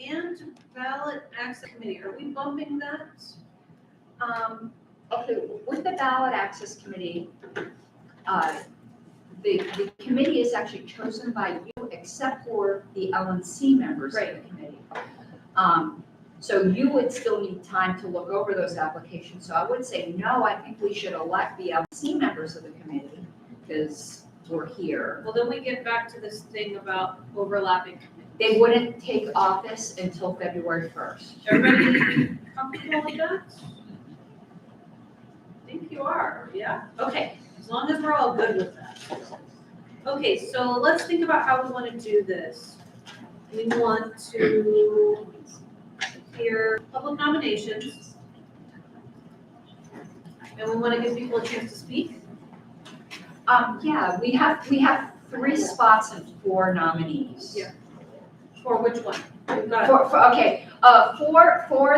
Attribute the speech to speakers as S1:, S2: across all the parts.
S1: and ballot access committee, are we bumping that?
S2: Okay, with the ballot access committee, the committee is actually chosen by you except for the LNC members of the committee. So you would still need time to look over those applications. So I would say, no, I think we should elect the LNC members of the committee because we're here.
S1: Well, then we get back to this thing about overlapping committees.
S2: They wouldn't take office until February 1st.
S1: Everybody comfortable with that? I think you are, yeah? Okay, as long as we're all good with that. Okay, so let's think about how we want to do this. We want to hear public nominations. And we want to give people a chance to speak.
S2: Yeah, we have 3 spots and 4 nominees.
S1: Yeah. For which one? We've got
S2: For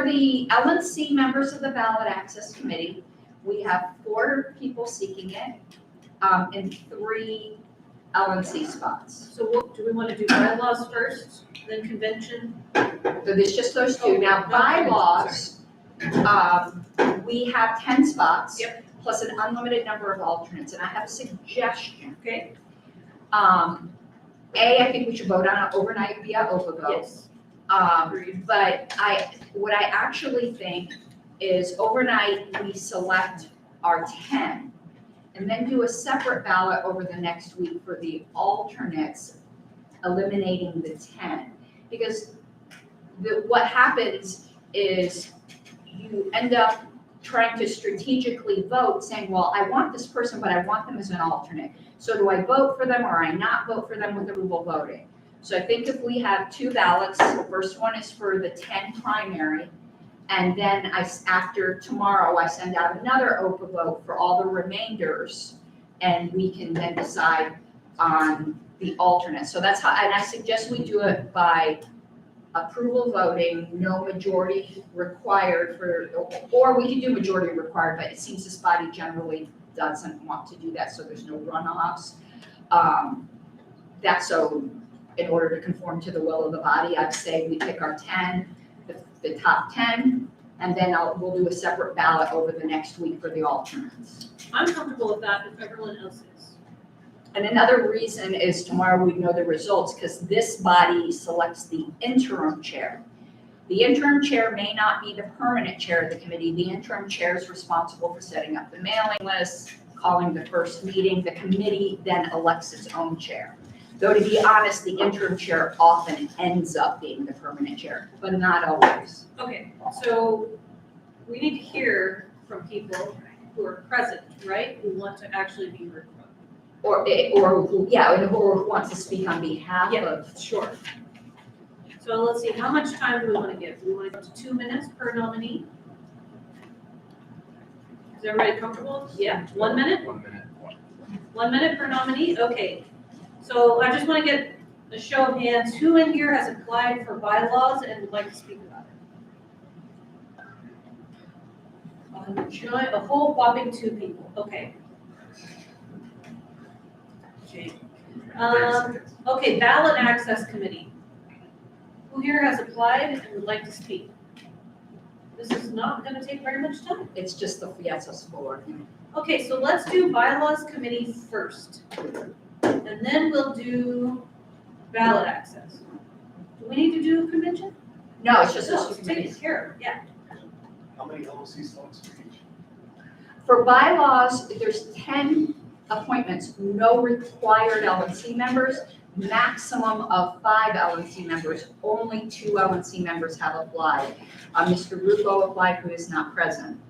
S2: the LNC members of the ballot access committee, we have 4 people seeking it, and 3 LNC spots.
S1: So what, do we want to do bylaws first, then convention?
S2: So there's just those 2. Now bylaws, we have 10 spots.
S1: Yep.
S2: Plus an unlimited number of alternates, and I have a suggestion.
S1: Okay.
S2: I think we should vote on it overnight via open vote.
S1: Yes.
S2: But what I actually think is overnight we select our 10 and then do a separate ballot over the next week for the alternates, eliminating the 10. Because what happens is you end up trying to strategically vote saying, well, I want this person, but I want them as an alternate. So do I vote for them or I not vote for them with approval voting? So I think if we have 2 ballots, the first one is for the 10 primary, and then after tomorrow, I send out another open vote for all the remainders, and we can then decide on the alternate. So that's how, and I suggest we do it by approval voting, no majority required or we can do majority required, but it seems this body generally doesn't want to do that, so there's no runoffs. That's so, in order to conform to the will of the body, I'd say we pick our 10, the top 10, and then we'll do a separate ballot over the next week for the alternates.
S1: I'm comfortable with that if everyone else is.
S2: And another reason is tomorrow we know the results because this body selects the interim chair. The interim chair may not be the permanent chair of the committee. The interim chair is responsible for setting up the mailing list, calling the first meeting. The committee then elects its own chair. Though to be honest, the interim chair often ends up being the permanent chair, but not always.
S1: Okay, so we need to hear from people who are present, right? Who want to actually be heard from.
S2: Or who wants to speak on behalf of.
S1: Sure. So let's see, how much time do we want to give? Do we want to go to 2 minutes per nominee? Is everybody comfortable? Yeah, 1 minute?
S3: 1 minute.
S1: 1 minute per nominee? Okay. So I just want to get a show of hands. Who in here has applied for bylaws and would like to speak about it? A whole whopping 2 people. Okay. Okay, ballot access committee. Who here has applied and would like to speak? This is not going to take very much time.
S2: It's just it's a floor.
S1: Okay, so let's do bylaws committee first. And then we'll do ballot access. Do we need to do a convention?
S2: No, it's just
S1: No,
S2: those 2
S1: let's take
S2: committees.
S1: it here, yeah.
S3: How many LOC slots for each?
S2: For bylaws, there's 10 appointments, no required LNC members, maximum of 5 LNC members. Only 2 LNC members have applied. Mr. Rucco applied, who is not present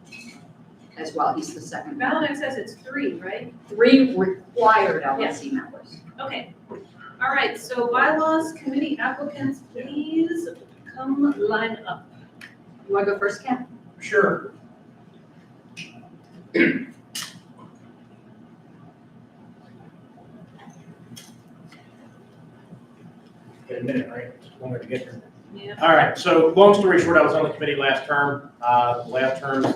S2: as well. He's the second.
S1: Ballot access, it's 3, right?
S2: 3 required LNC members.
S1: Okay. All right, so bylaws committee applicants, please come line up.
S2: You want to go first, Ken?
S3: Sure.
S4: Get a minute, right? Just wanted to get here.
S1: Yeah.
S4: All right, so long story short, I was on the committee last term. Last term's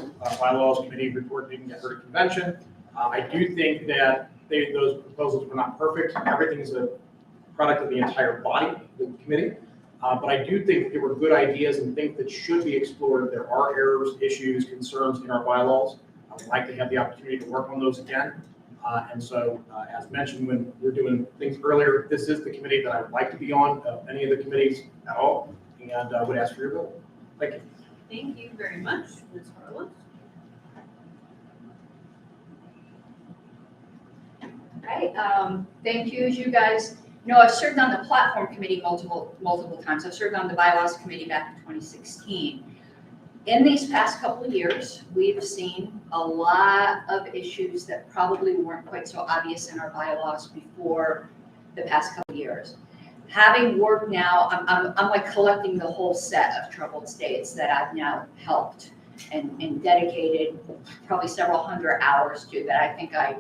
S4: bylaws committee report didn't get heard at convention. I do think that those proposals were not perfect. Everything is a product of the entire body, the committee. But I do think there were good ideas and things that should be explored. There are errors, issues, concerns in our bylaws. I would like to have the opportunity to work on those again. And so, as mentioned when we were doing things earlier, this is the committee that I would like to be on, any of the committees at all, and I would ask for your vote. Thank you.
S1: Thank you very much, Ms. Harlan.
S2: Right, thank you, as you guys know, I've served on the platform committee multiple times. I've served on the bylaws committee back in 2016. In these past couple of years, we've seen a lot of issues that probably weren't quite so obvious in our bylaws before the past couple of years. Having worked now, I'm like collecting the whole set of troubled states that I've now helped and dedicated probably several hundred hours to, that I think I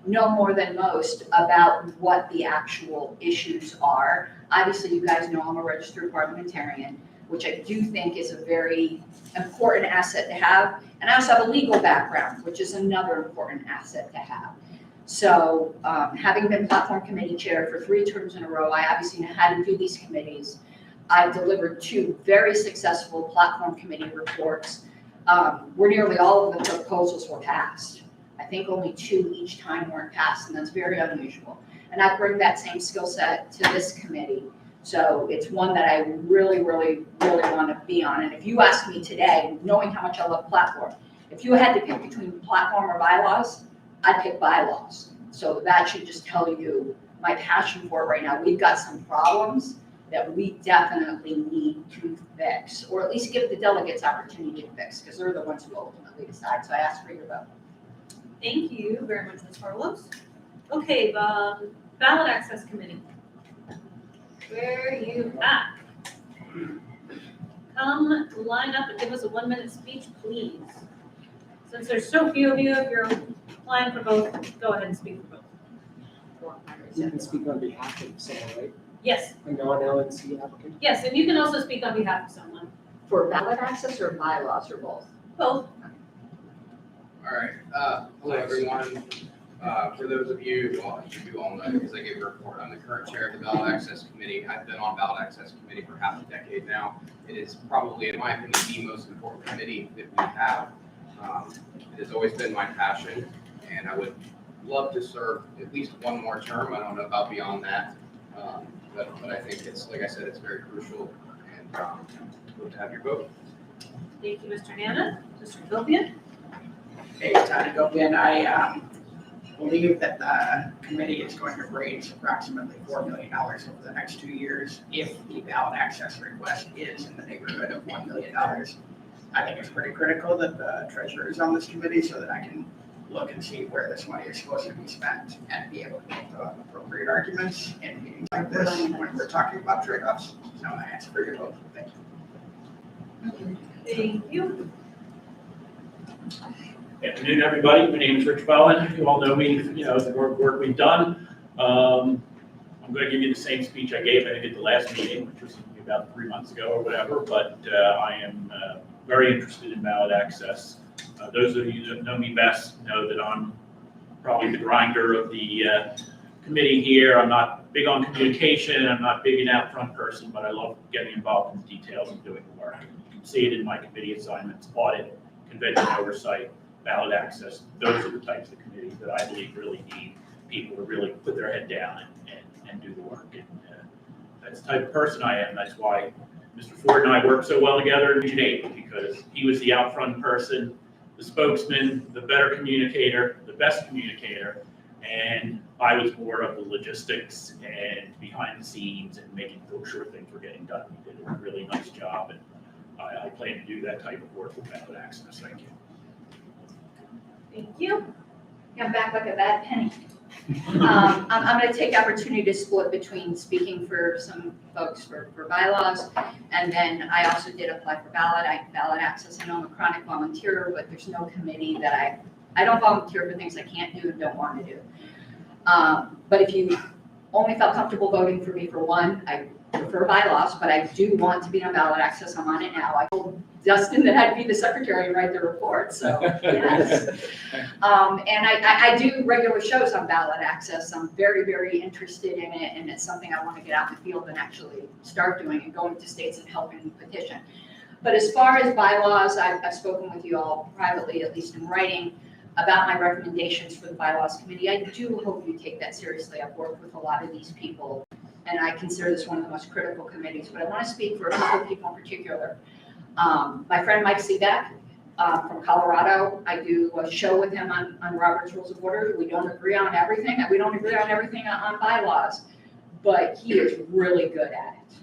S2: know more than most about what the actual issues are. Obviously, you guys know I'm a registered parliamentarian, which I do think is a very important asset to have. And I also have a legal background, which is another important asset to have. So having been platform committee chair for 3 terms in a row, I obviously know how to do these committees. I've delivered 2 very successful platform committee reports where nearly all of the proposals were passed. I think only 2 each time weren't passed, and that's very unusual. And I bring that same skill set to this committee. So it's one that I really, really, really want to be on. And if you ask me today, knowing how much I love platform, if you had to pick between platform or bylaws, I'd pick bylaws. So that should just tell you my passion for it right now. We've got some problems that we definitely need to fix, or at least give the delegates opportunity to fix, because they're the ones who ultimately decide. So I ask for your vote.
S1: Thank you very much, Ms. Harlan. Okay, ballot access committee. Where are you at? Come line up and give us a 1-minute speech, please. Since there's so few of you, if you're applying for both, go ahead and speak for both.
S5: You can speak on behalf of someone, right?
S1: Yes,
S5: A non-LNC applicant?
S1: yes, and you can also speak on behalf of someone.
S2: For ballot access or bylaws or both?
S1: Both.
S6: All right, hello everyone. For those of you, well, you all know because I gave a report, I'm the current chair of the Ballot Access Committee. I've been on Ballot Access Committee for half a decade now. It is probably, in my opinion, the most important committee that we have. It has always been my passion, and I would love to serve at least 1 more term. I don't know about beyond that, but I think it's, like I said, it's very crucial, and hope to have your vote.
S1: Thank you, Mr. Hannah. Mr. Copian?
S7: Hey, Tony Gopian. I believe that the committee is going to raise approximately $4 million over the next 2 years if the ballot access request is in the neighborhood of $1 million. I think it's pretty critical that the treasurer is on this committee so that I can look and see where this money is supposed to be spent and be able to make the appropriate arguments in meetings like this when we're talking about trade-offs. So I ask for your vote. Thank you.
S1: Thank you.
S8: Afternoon, everybody. My name is Rich Bowen. You all know me, the work we've done. I'm going to give you the same speech I gave at the last meeting, which was about 3 months ago or whatever, but I am very interested in ballot access. Those of you that know me best know that I'm probably the grinder of the committee here. I'm not big on communication. I'm not big an out front person, but I love getting involved in the details and doing the work. You can see it in my committee assignments: audit, convention oversight, ballot access. Those are the types of committees that I believe really need people to really put their head down and do the work. And that's the type of person I am. That's why Mr. Ford and I worked so well together in Region 8, because he was the out front person, the spokesman, the better communicator, the best communicator, and I was more of the logistics and behind the scenes and making sure things were getting done. He did a really nice job, and I plan to do that type of work with ballot access. Thank you.
S1: Thank you.
S2: I'm back like a bad penny. I'm going to take the opportunity to split between speaking for some folks for bylaws, and then I also did apply for ballot access. I know I'm a chronic volunteer, but there's no committee that I don't volunteer for things I can't do and don't want to do. But if you only felt comfortable voting for me for one, I prefer bylaws, but I do want to be on ballot access. I'm on it now. I told Dustin that I'd be the secretary and write the report, so yes. And I do regular shows on ballot access. I'm very, very interested in it, and it's something I want to get out in the field and actually start doing and going to states and helping petition. But as far as bylaws, I've spoken with you all privately, at least in writing, about my recommendations for the bylaws committee. I do hope you take that seriously. I've worked with a lot of these people, and I consider this one of the most critical committees, but I want to speak for a couple of people in particular. My friend Mike Seebeck from Colorado, I do a show with him on Robert's Rules of Order. We don't agree on everything. We don't agree on everything on bylaws, but he is really good at it,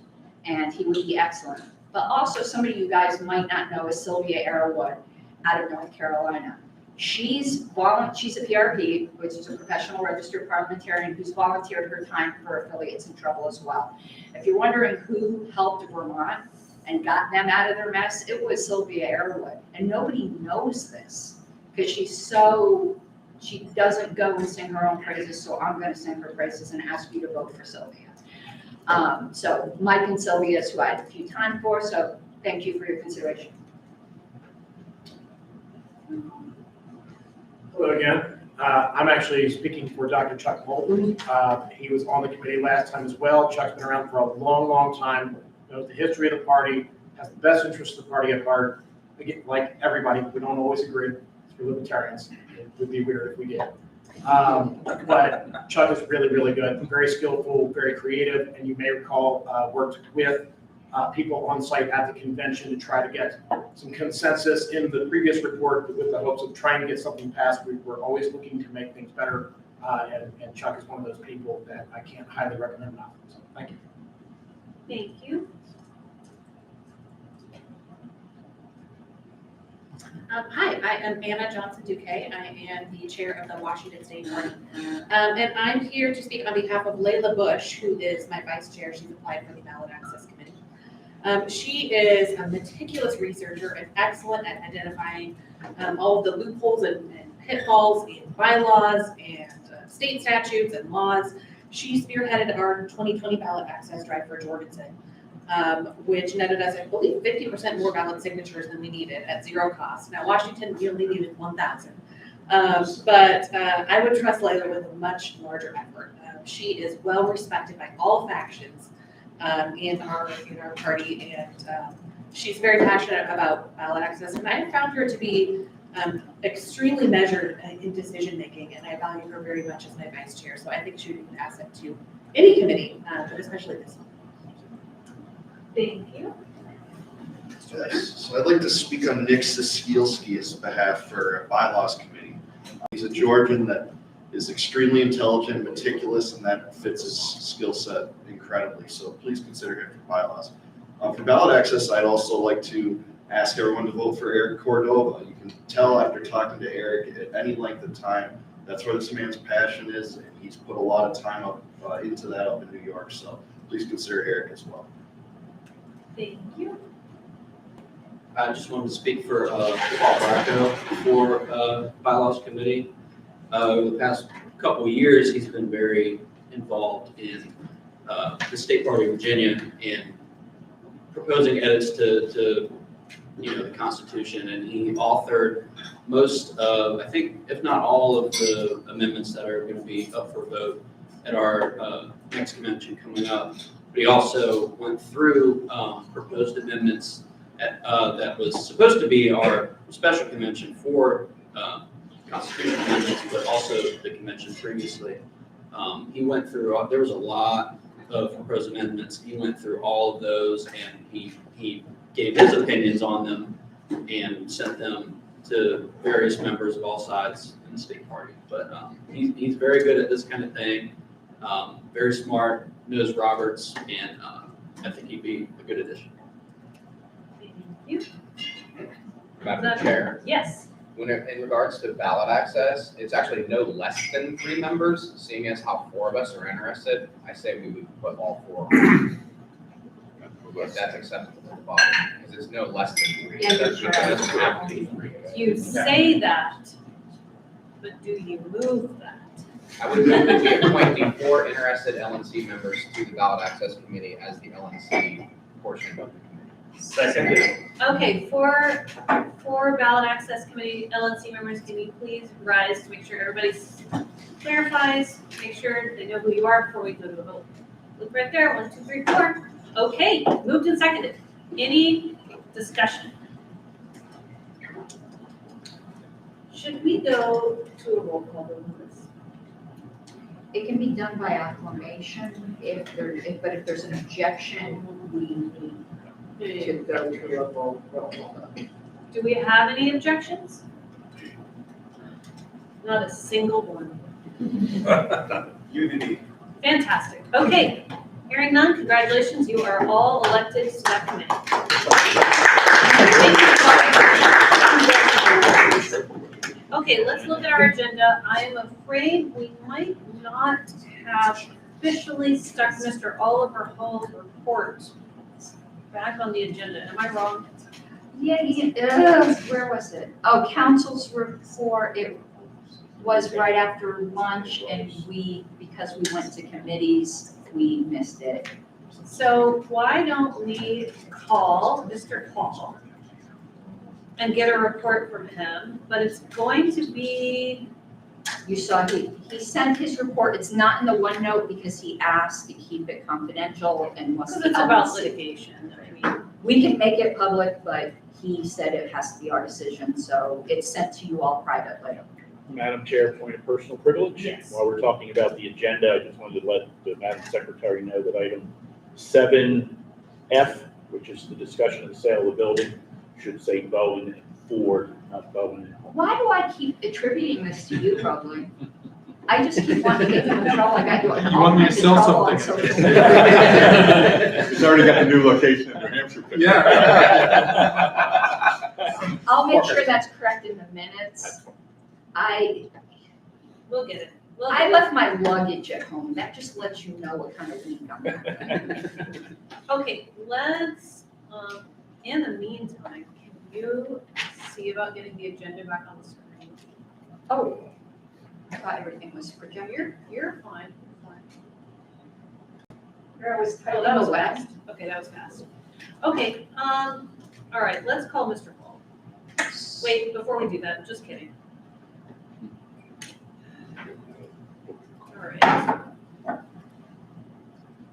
S2: and he would be excellent. But also somebody you guys might not know is Sylvia Arrowwood out of North Carolina. She's a PRP, which is a professional registered parliamentarian who's volunteered her time for affiliates in trouble as well. If you're wondering who helped Vermont and got them out of their mess, it was Sylvia Arrowwood. And nobody knows this because she doesn't go and sing her own praises, so I'm going to sing her praises and ask you to vote for Sylvia. So Mike and Sylvia is who I had a few time for, so thank you for your consideration.
S4: Hello again. I'm actually speaking for Dr. Chuck Moulton. He was on the committee last time as well. Chuck's been around for a long, long time, knows the history of the party, has the best interests of the party at heart. Again, like everybody, we don't always agree. We're libertarians. It would be weird if we did. But Chuck is really, really good, very skillful, very creative, and you may recall worked with people on site at the convention to try to get some consensus in the previous report with the hopes of trying to get something passed. We're always looking to make things better, and Chuck is one of those people that I can't highly recommend enough. So thank you.
S1: Thank you.
S9: Hi, I am Anna Johnson-Duque. I am the chair of the Washington State Party. And I'm here to speak on behalf of Layla Bush, who is my vice chair. She's applied for the Ballot Access Committee. She is a meticulous researcher and excellent at identifying all of the loopholes and pitfalls in bylaws and state statutes and laws. She spearheaded our 2020 ballot access drive for Jorgensen, which netted us, I believe, 50% more ballot signatures than we needed at zero cost. Now, Washington, we only needed 1,000. But I would trust Layla with a much larger effort. She is well respected by all factions in our party, and she's very passionate about ballot access. And I found her to be extremely measured in decision making, and I value her very much as my vice chair. So I think she would be an asset to any committee, but especially this one.
S1: Thank you.
S10: Yes, so I'd like to speak on Nick Siskielski's behalf for bylaws committee. He's a Georgian that is extremely intelligent, meticulous, and that fits his skill set incredibly. So please consider him for bylaws. For ballot access, I'd also like to ask everyone to vote for Eric Cordova. You can tell after talking to Eric at any length of time, that's where this man's passion is, and he's put a lot of time up into that up in New York. So please consider Eric as well.
S1: Thank you.
S11: I just wanted to speak for Paul Bracco for bylaws committee. Over the past couple of years, he's been very involved in the state party of Virginia and proposing edits to the Constitution, and he authored most of, I think, if not all of the amendments that are going to be up for vote at our next convention coming up. But he also went through proposed amendments that was supposed to be our special convention for constitutional amendments, but also the convention previously. He went through, there was a lot of proposed amendments. He went through all of those, and he gave his opinions on them and sent them to various members of all sides in the state party. But he's very good at this kind of thing, very smart, knows Roberts, and I think he'd be a good addition.
S1: Thank you.
S6: Madam Chair,
S1: Yes.
S6: in regards to ballot access, it's actually no less than 3 members, seeing as how 4 of us are interested. I say we would put all 4 on. If that's acceptable to the body, because it's no less than 3.
S1: Yeah,
S6: It doesn't have to be 3.
S1: You say that, but do you move that?
S6: I would move that we appoint the 4 interested LNC members to the ballot access committee as the LNC portion of the committee.
S8: Seconded.
S1: Okay, for ballot access committee, LNC members, can you please rise to make sure everybody clarifies, make sure they know who you are before we go to a vote. Look right there, 1, 2, 3, 4. Okay, moved and seconded. Any discussion? Should we go to a roll call vote on this?
S2: It can be done by acclamation but if there's an objection, we need to go to a roll call.
S1: Do we have any objections? Not a single one.
S3: Unity.
S1: Fantastic. Okay, hearing none, congratulations, you are all elected to that committee. Okay, let's look at our agenda. I am afraid we might not have officially stuck Mr. Oliver Hall's report back on the agenda. Am I wrong?
S2: Where was it? Oh, council's report, it was right after lunch and because we went to committees, we missed it.
S1: So why don't we call Mr. Hall and get a report from him, but it's going to be.
S2: You saw he sent his report, it's not in the OneNote because he asked to keep it confidential and was.
S1: Because it's about litigation, I mean.
S2: We can make it public, but he said it has to be our decision, so it's sent to you all privately.
S8: Madam Chair, point of personal privilege.
S1: Yes.
S8: While we're talking about the agenda, I just wanted to let the Madam Secretary know that item 7F, which is the discussion of the sale of the building, should say Bowen and Ford, not Bowen and Hall.
S2: Why do I keep attributing this to you, probably? I just keep wanting to get you in trouble, like I do.
S3: You want me to sell something?
S12: He's already got the new location in New Hampshire.
S2: I'll make sure that's correct in the minutes.
S1: We'll get it.
S2: I left my luggage at home. That just lets you know what kind of week I'm having.
S1: Okay, let's, in the meantime, can you see about getting the agenda back on the screen?
S2: Oh, I thought everything was projected.
S1: You're fine,
S2: There was
S1: Oh, that was fast. Okay, that was fast. Okay, all right, let's call Mr. Hall. Wait, before we do that, just kidding. All right.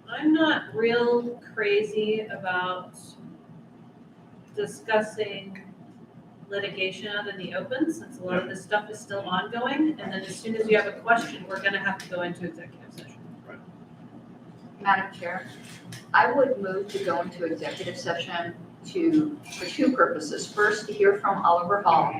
S1: I'm not real crazy about discussing litigation out in the open, since a lot of this stuff is still ongoing, and then as soon as you have a question, we're gonna have to go into executive session.
S2: Madam Chair, I would move to go into executive session for 2 purposes. First, to hear from Oliver Hall,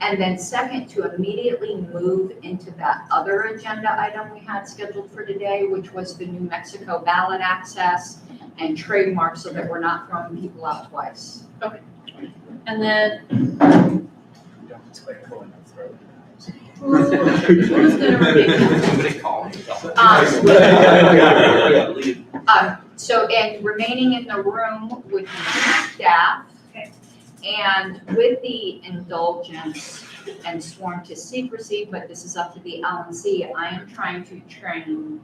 S2: and then second, to immediately move into that other agenda item we had scheduled for today, which was the New Mexico ballot access and trademark, so that we're not throwing people out twice.
S1: And then who's gonna remain?
S6: Somebody call me.
S2: So, and remaining in the room would be staff.
S1: Okay.
S2: And with the indulgence and sworn to secrecy, but this is up to the LNC, I am trying to train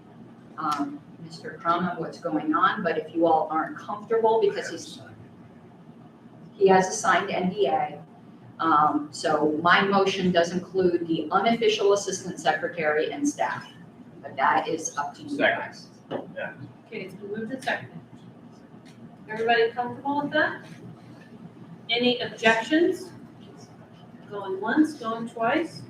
S2: Mr. Crum on what's going on, but if you all aren't comfortable, because he has a signed NDA. So my motion does include the unofficial assistant secretary and staff, but that is up to you guys.
S1: Okay, it's been moved and seconded. Everybody comfortable with that? Any objections? Going once, going twice?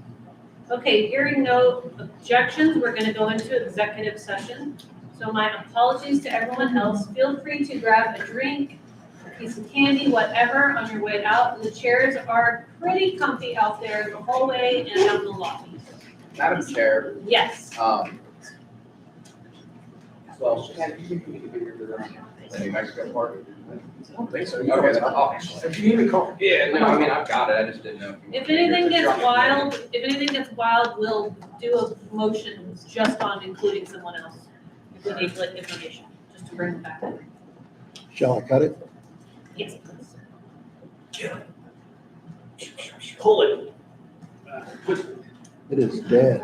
S1: Okay, hearing no objections, we're gonna go into executive session. So my apologies to everyone else. Feel free to grab a drink, a piece of candy, whatever, on your way out. The chairs are pretty comfy out there, the hallway and down the lobby.
S6: Madam Chair,
S1: Yes.
S6: well, the New Mexico part? I don't think so. Okay, then I'll.
S3: If you need a call.
S6: Yeah, no, I mean, I've got it, I just didn't know.
S1: If anything gets wild, we'll do a motion just on including someone else. If we need like information, just to bring it back in.
S12: Shall I cut it?
S1: Yes, please.
S8: Pull it.
S12: It is dead.